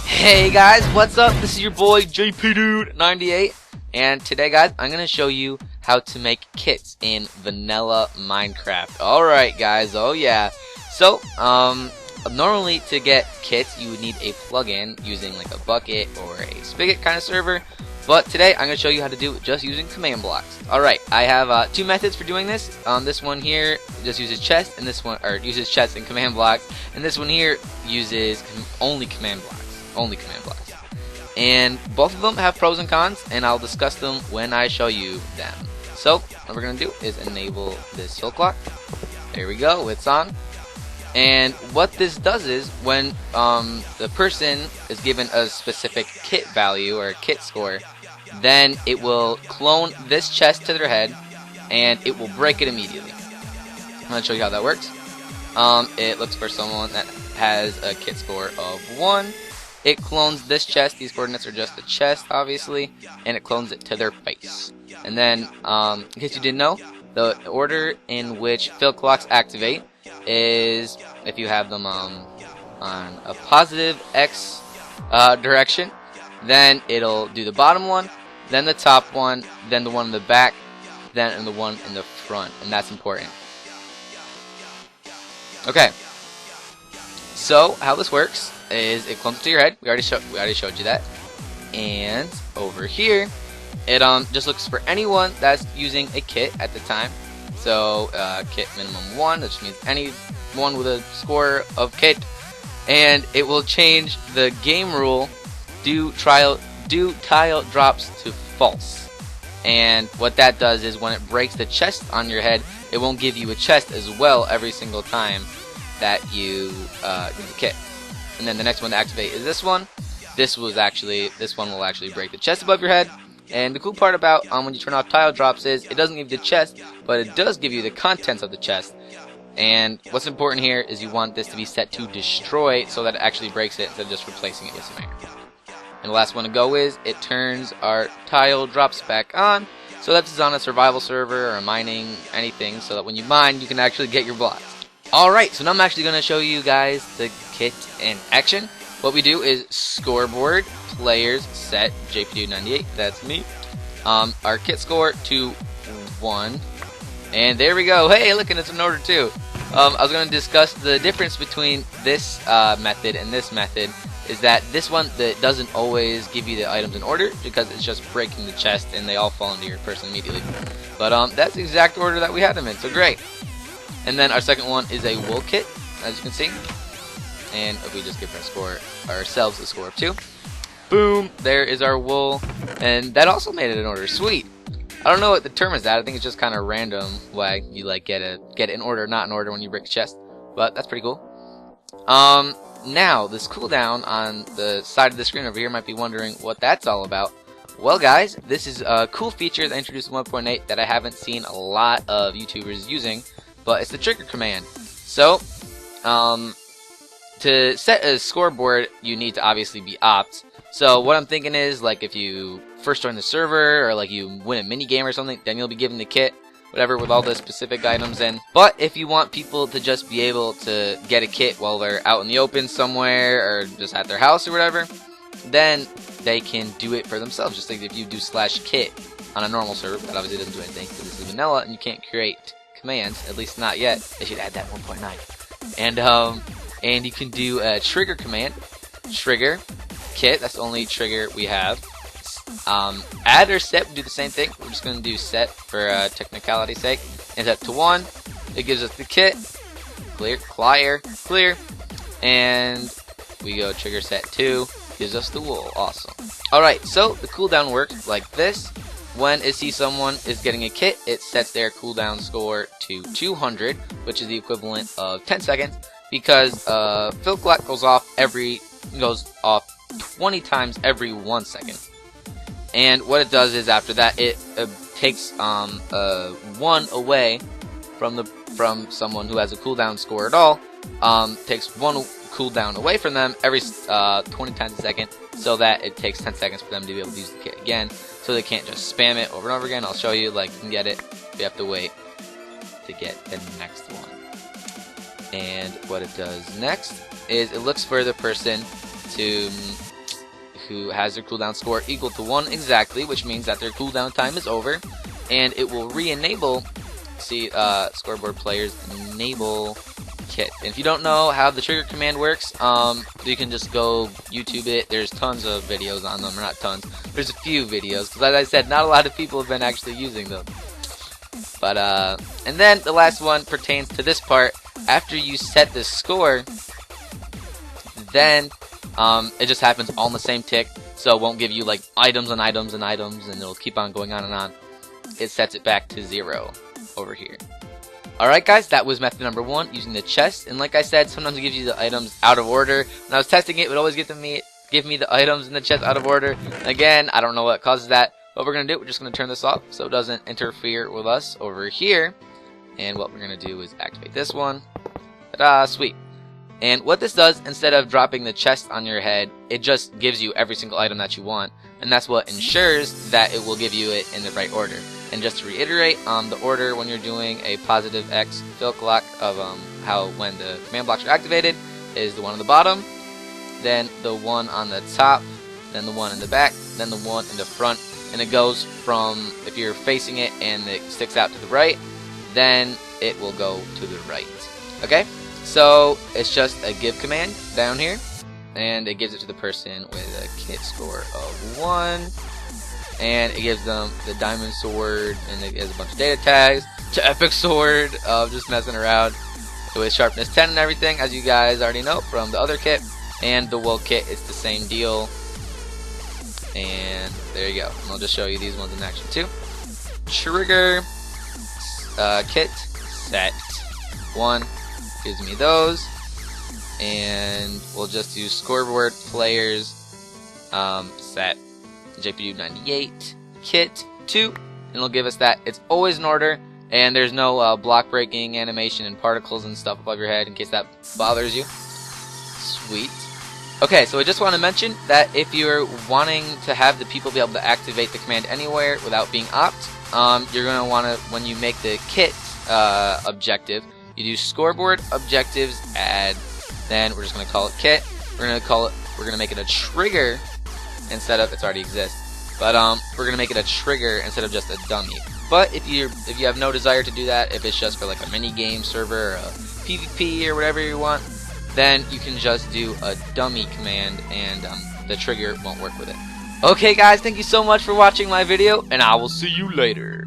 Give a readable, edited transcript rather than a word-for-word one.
Hey guys, what's up? This is your boy JPDude98, and today guys, I'm gonna show you how to make kits in vanilla Minecraft. Alright guys, oh yeah. So, normally to get kits you would need a plugin using like a Bukkit or a Spiggot kind of server, but today I'm gonna show you how to do it just using command blocks. Alright, I have two methods for doing this. This one here just uses chest, and this one uses chest and command blocks, and this one here uses only command blocks. And both of them have pros and cons, and I'll discuss them when I show you them. So what we're gonna do is enable this fill clock. There we go, it's on. And what this does is when the person is given a specific kit value or a kit score, then it will clone this chest to their head and it will break it immediately. I'm gonna show you how that works. It looks for someone that has a kit score of 1. It clones this chest. These coordinates are just the chest, obviously, and it clones it to their face. And then, in case you didn't know, the order in which fill clocks activate is if you have them on a positive X direction, then it'll do the bottom one, then the top one, then the one in the back, then the one in the front, and that's important. Okay. So how this works is it clones to your head. We already showed you that. And over here, it just looks for anyone that's using a kit at the time. So kit minimum 1, which means anyone with a score of kit, and it will change the game rule do tile drops to false. And what that does is when it breaks the chest on your head, it won't give you a chest as well every single time that you do the kit. And then the next one to activate is this one. This one will actually break the chest above your head. And the cool part about when you turn off tile drops is it doesn't give you the chest, but it does give you the contents of the chest. And what's important here is you want this to be set to destroy so that it actually breaks it instead of just replacing it with some air. And the last one to go is it turns our tile drops back on. So that's on a survival server or a mining, anything, so that when you mine, you can actually get your blocks. Alright, so now I'm actually going to show you guys the kit in action. What we do is scoreboard, players, set, JPDude98, that's me. Our kit score to 1. And there we go. Hey, look, and it's in order too. I was going to discuss the difference between this method and this method. Is that this one that doesn't always give you the items in order because it's just breaking the chest and they all fall into your person immediately. But that's the exact order that we had them in, so great. And then our second one is a wool kit, as you can see. And if we just give ourselves a score of 2. Boom, there is our wool. And that also made it in order. Sweet. I don't know what determines that. I think it's just kind of random why you like get it in order, not in order when you break the chest. But that's pretty cool. Now, this cooldown on the side of the screen over here might be wondering what that's all about. Well guys, this is a cool feature that introduced in 1.8 that I haven't seen a lot of YouTubers using, but it's the trigger command. So, to set a scoreboard, you need to obviously be opt. So what I'm thinking is, like, if you first join the server, or like you win a mini game or something, then you'll be given the kit, whatever, with all the specific items in. But if you want people to just be able to get a kit while they're out in the open somewhere, or just at their house or whatever, then they can do it for themselves. Just like if you do /kit on a normal server, that obviously doesn't do anything because this is vanilla and you can't create commands, at least not yet. They should add that 1.9. And you can do a trigger command, trigger kit. That's the only trigger we have. Add or set would do the same thing. We're just going to do set for technicality's sake. And set to 1. It gives us the kit. Clear. And we go trigger set 2. Gives us the wool. Awesome. Alright, so the cooldown works like this. When it sees someone is getting a kit, it sets their cooldown score to 200, which is the equivalent of 10 seconds, because fill clock goes off 20 times every 1 second. And what it does is after that it takes 1 away from someone who has a cooldown score at all. Takes 1 cooldown away from them every 20 times a second, so that it takes 10 seconds for them to be able to use the kit again. So they can't just spam it over and over again. I'll show you, like, you can get it. You have to wait to get the next one. And what it does next is it looks for the person who has their cooldown score equal to 1 exactly, which means that their cooldown time is over, and it will re-enable. See, scoreboard players enable kit. And if you don't know how the trigger command works, you can just go YouTube it. There's tons of videos on them, or not tons. There's a few videos, because as I said, not a lot of people have been actually using them. But and then the last one pertains to this part. After you set the score, then it just happens all in the same tick, so it won't give you like items and items and items, and it'll keep on going on and on. It sets it back to 0 over here. Alright guys, that was method number 1, using the chest. And like I said, sometimes it gives you the items out of order. When I was testing it, it would always give me the items in the chest out of order. Again, I don't know what causes that. What we're going to do, we're just going to turn this off so it doesn't interfere with us over here. And what we're going to do is activate this one. Ta-da, sweet. And what this does, instead of dropping the chest on your head, it just gives you every single item that you want. And that's what ensures that it will give you it in the right order. And just to reiterate, the order when you're doing a positive X fill clock of when the command blocks are activated is the one on the bottom, then the one on the top, then the one in the back, then the one in the front. And it goes from, if you're facing it and it sticks out to the right, then it will go to the right. Okay? So it's just a give command down here, and it gives it to the person with a kit score of 1, and it gives them the diamond sword, and it gives a bunch of data tags to epic sword of just messing around with sharpness 10 and everything, as you guys already know from the other kit. And the wool kit is the same deal, and there you go. And I'll just show you these ones in action too. Trigger kit set 1 gives me those, and we'll just do scoreboard players set JPU 98 kit 2, and it'll give us that. It's always in order, and there's no block breaking animation and particles and stuff above your head in case that bothers you. Sweet. Okay, so I just want to mention that if you're wanting to have the people be able to activate the command anywhere without being opt, you're going to want to, when you make the kit objective, you do scoreboard objectives add, then we're just going to call it kit. We're going to make it a trigger instead of, it already exists, but we're going to make it a trigger instead of just a dummy. But if you have no desire to do that, if it's just for like a mini game server or a PvP or whatever you want, then you can just do a dummy command and the trigger won't work with it. Okay guys, thank you so much for watching my video, and I will see you later.